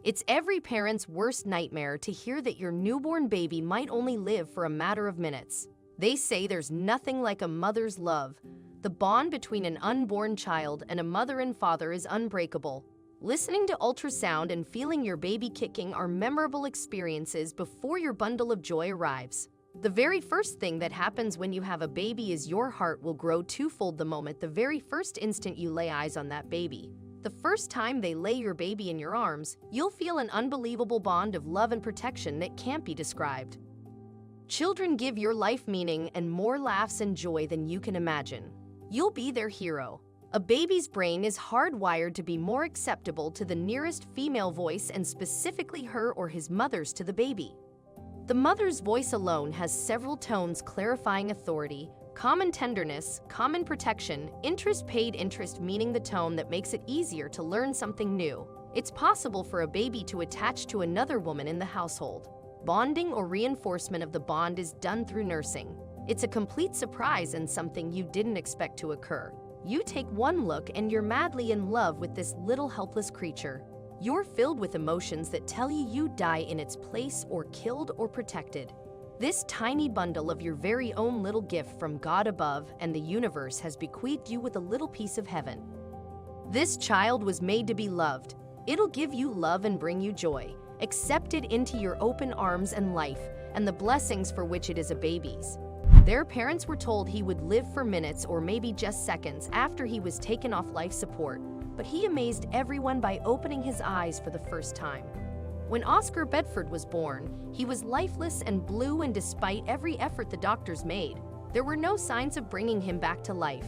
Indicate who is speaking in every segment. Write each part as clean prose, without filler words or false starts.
Speaker 1: It's every parent's worst nightmare to hear that your newborn baby might only live for a matter of minutes. They say there's nothing like a mother's love. The bond between an unborn child and a mother and father is unbreakable. Listening to ultrasound and feeling your baby kicking are memorable experiences before your bundle of joy arrives. The very first thing that happens when you have a baby is your heart will grow twofold the moment the very first instant you lay eyes on that baby. The first time they lay your baby in your arms, you'll feel an unbelievable bond of love and protection that can't be described. Children give your life meaning and more laughs and joy than you can imagine. You'll be their hero. A baby's brain is hardwired to be more acceptable to the nearest female voice and specifically her or his mother's to the baby. The mother's voice alone has several tones clarifying authority, common tenderness, common protection, interest paid interest meaning the tone that makes it easier to learn something new. It's possible for a baby to attach to another woman in the household. Bonding or reinforcement of the bond is done through nursing. It's a complete surprise and something you didn't expect to occur. You take one look and you're madly in love with this little helpless creature. You're filled with emotions that tell you you'd die in its place or killed or protected. This tiny bundle of your very own little gift from God above and the universe has bequeathed you with a little piece of heaven. This child was made to be loved. It'll give you love and bring you joy. Accept it into your open arms and life, and the blessings for which it is a baby's. Their parents were told he would live for minutes or maybe just seconds after he was taken off life support, but he amazed everyone by opening his eyes for the first time. When Oscar Bedford was born, he was lifeless and blue, and despite every effort the doctors made, there were no signs of bringing him back to life.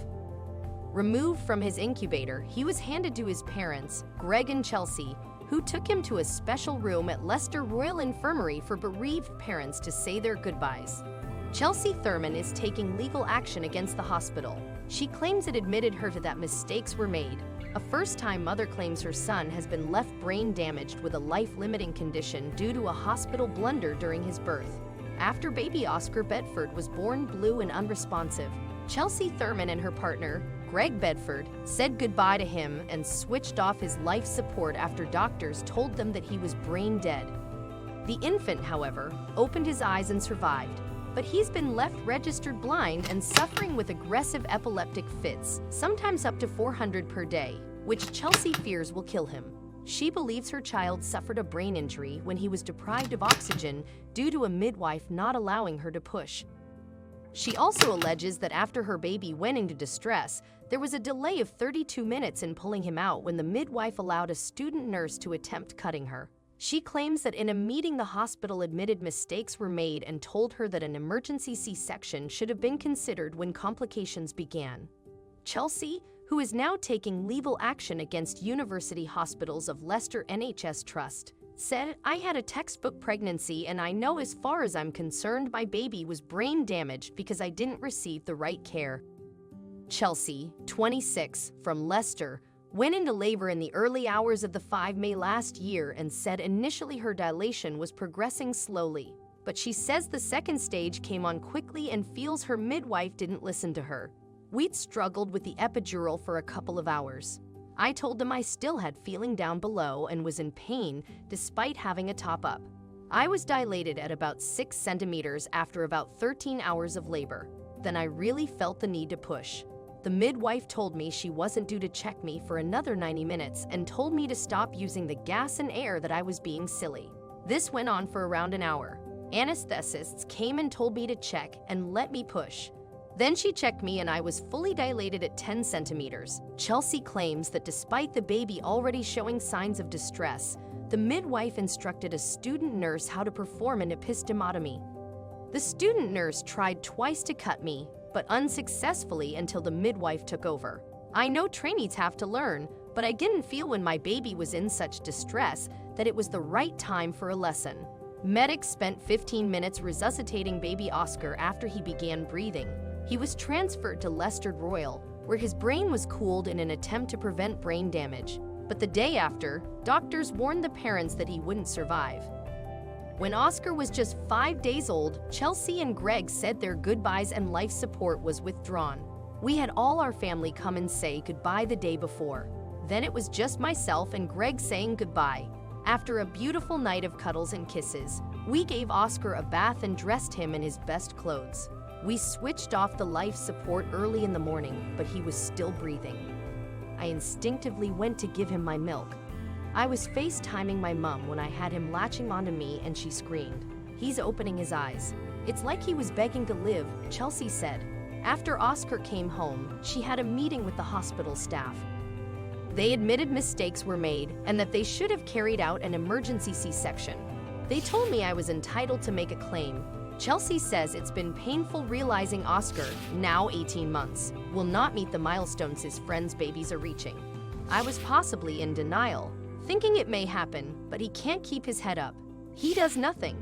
Speaker 1: Removed from his incubator, he was handed to his parents, Greg and Chelsea, who took him to a special room at Leicester Royal Infirmary for bereaved parents to say their goodbyes. Chelsea Thurman is taking legal action against the hospital. She claims it admitted her to that mistakes were made. A first-time mother claims her son has been left brain damaged with a life-limiting condition due to a hospital blunder during his birth. After baby Oscar Bedford was born blue and unresponsive, Chelsea Thurman and her partner, Greg Bedford, said goodbye to him and switched off his life support after doctors told them that he was brain dead. The infant, however, opened his eyes and survived, but he's been left registered blind and suffering with aggressive epileptic fits, sometimes up to 400 per day, which Chelsea fears will kill him. She believes her child suffered a brain injury when he was deprived of oxygen due to a midwife not allowing her to push. She also alleges that after her baby went into distress, there was a delay of 32 minutes in pulling him out when the midwife allowed a student nurse to attempt cutting her. She claims that in a meeting the hospital admitted mistakes were made and told her that an emergency C-section should have been considered when complications began. Chelsea, who is now taking legal action against University Hospitals of Leicester NHS Trust, said, "I had a textbook pregnancy and I know as far as I'm concerned my baby was brain damaged because I didn't receive the right care." Chelsea, 26, from Leicester, went into labor in the early hours of the 5 May last year and said initially her dilation was progressing slowly, but she says the second stage came on quickly and feels her midwife didn't listen to her. "We'd struggled with the epidural for a couple of hours. I told them I still had feeling down below and was in pain despite having a top up. I was dilated at about 6 centimeters after about 13 hours of labor. Then I really felt the need to push. The midwife told me she wasn't due to check me for another 90 minutes and told me to stop using the gas and air, that I was being silly. This went on for around an hour. Anesthetists came and told me to check and let me push. Then she checked me and I was fully dilated at 10 centimeters. Chelsea claims that despite the baby already showing signs of distress, the midwife instructed a student nurse how to perform an episiotomy. The student nurse tried twice to cut me, but unsuccessfully until the midwife took over. I know trainees have to learn, but I didn't feel when my baby was in such distress that it was the right time for a lesson." Medics spent 15 minutes resuscitating baby Oscar after he began breathing. He was transferred to Leicester Royal, where his brain was cooled in an attempt to prevent brain damage. But the day after, doctors warned the parents that he wouldn't survive. When Oscar was just 5 days old, Chelsea and Greg said their goodbyes and life support was withdrawn. "We had all our family come and say goodbye the day before. Then it was just myself and Greg saying goodbye. After a beautiful night of cuddles and kisses, we gave Oscar a bath and dressed him in his best clothes. We switched off the life support early in the morning, but he was still breathing. I instinctively went to give him my milk. I was FaceTiming my mom when I had him latching onto me and she screamed. "He's opening his eyes. It's like he was begging to live," Chelsea said. After Oscar came home, she had a meeting with the hospital staff. They admitted mistakes were made and that they should have carried out an emergency C-section. They told me I was entitled to make a claim. Chelsea says it's been painful realizing Oscar, now 18 months, will not meet the milestones his friends' babies are reaching. I was possibly in denial, thinking it may happen, but he can't keep his head up. He does nothing.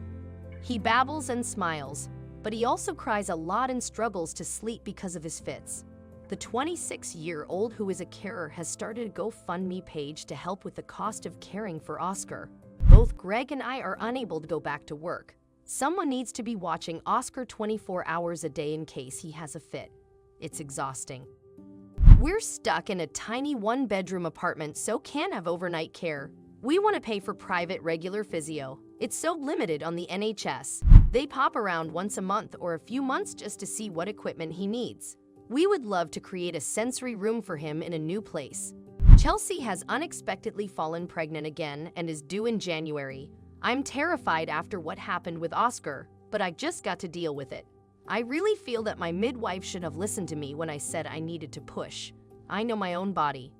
Speaker 1: He babbles and smiles, but he also cries a lot and struggles to sleep because of his fits. The 26-year-old who is a carer has started a GoFundMe page to help with the cost of caring for Oscar. Both Greg and I are unable to go back to work. Someone needs to be watching Oscar 24 hours a day in case he has a fit. It's exhausting. We're stuck in a tiny one-bedroom apartment so can't have overnight care. We want to pay for private regular physio. It's so limited on the NHS. They pop around once a month or a few months just to see what equipment he needs. We would love to create a sensory room for him in a new place. Chelsea has unexpectedly fallen pregnant again and is due in January. I'm terrified after what happened with Oscar, but I just got to deal with it. I really feel that my midwife should have listened to me when I said I needed to push. I know my own body.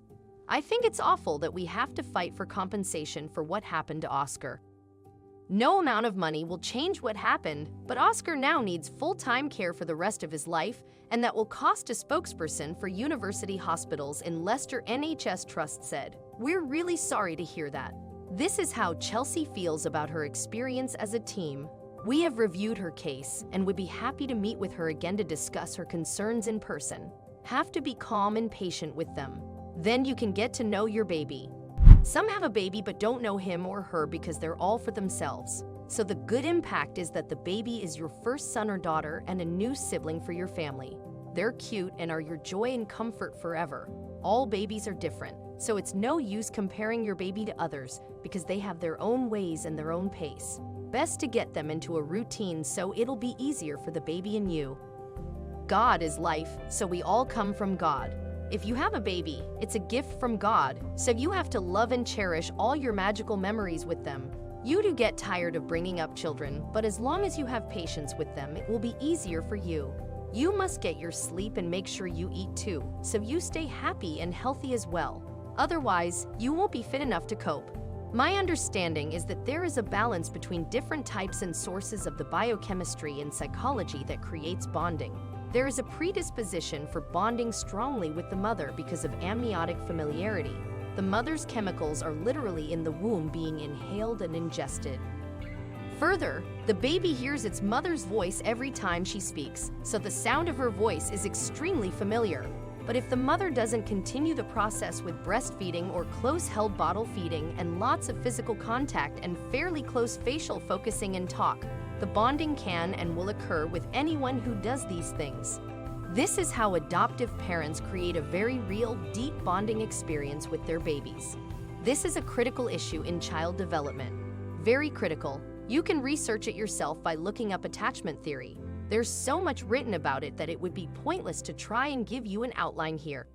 Speaker 1: I think it's awful that we have to fight for compensation for what happened to Oscar. No amount of money will change what happened, but Oscar now needs full-time care for the rest of his life, and that will cost, a spokesperson for University Hospitals in Leicester NHS Trust said. We're really sorry to hear that. This is how Chelsea feels about her experience as a team. We have reviewed her case and would be happy to meet with her again to discuss her concerns in person. Have to be calm and patient with them. Then you can get to know your baby. Some have a baby but don't know him or her because they're all for themselves. So the good impact is that the baby is your first son or daughter and a new sibling for your family. They're cute and are your joy and comfort forever. All babies are different, so it's no use comparing your baby to others because they have their own ways and their own pace. Best to get them into a routine so it'll be easier for the baby and you. God is life, so we all come from God. If you have a baby, it's a gift from God, so you have to love and cherish all your magical memories with them. You do get tired of bringing up children, but as long as you have patience with them, it will be easier for you. You must get your sleep and make sure you eat too, so you stay happy and healthy as well. Otherwise, you won't be fit enough to cope. My understanding is that there is a balance between different types and sources of the biochemistry and psychology that creates bonding. There is a predisposition for bonding strongly with the mother because of amniotic familiarity. The mother's chemicals are literally in the womb being inhaled and ingested. Further, the baby hears its mother's voice every time she speaks, so the sound of her voice is extremely familiar. But if the mother doesn't continue the process with breastfeeding or close-held bottle feeding and lots of physical contact and fairly close facial focusing and talk, the bonding can and will occur with anyone who does these things. This is how adoptive parents create a very real, deep bonding experience with their babies. This is a critical issue in child development. Very critical. You can research it yourself by looking up attachment theory. There's so much written about it that it would be pointless to try and give you an outline here.